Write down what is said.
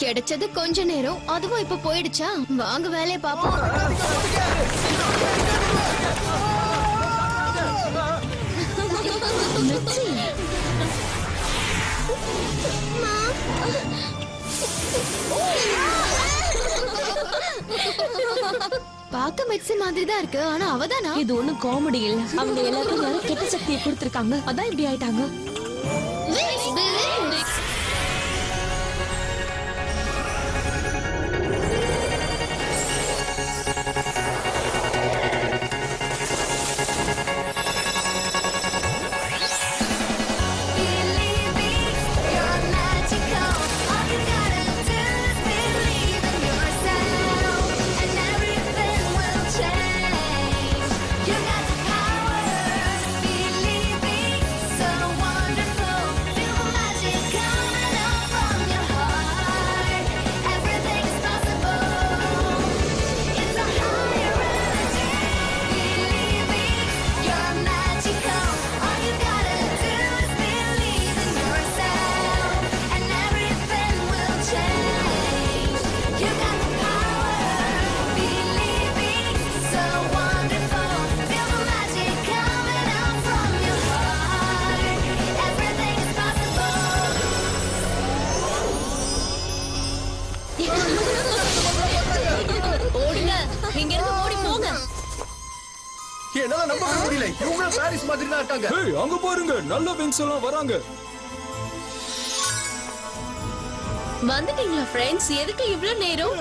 கிடைச்சது கொஞ்ச நேரம், அதுவும் இப்ப போயிடுச்சா? வாங்க வேலையை பாப்போம். பாக்க மிக்ஸி மாதிரி தான் இருக்கு, ஆனா அவதானா? இது ஒண்ணும் காமெடி இல்ல. அவங்க எல்லாரும் கெட்ட சக்தியை கொடுத்திருக்காங்க, அதான் இப்படி ஆயிட்டாங்க. என்னால நம்பவே முடியல. இவங்க பாரிஸ் மாதிரி தான் இருக்காங்க. ஏய் அங்க பாருங்க, நல்ல விங்ஸ் எல்லாம் வராங்க. வந்துட்டீங்களா ஃப்ரெண்ட்ஸ்? எதுக்கு இவ்ளோ நேரம்?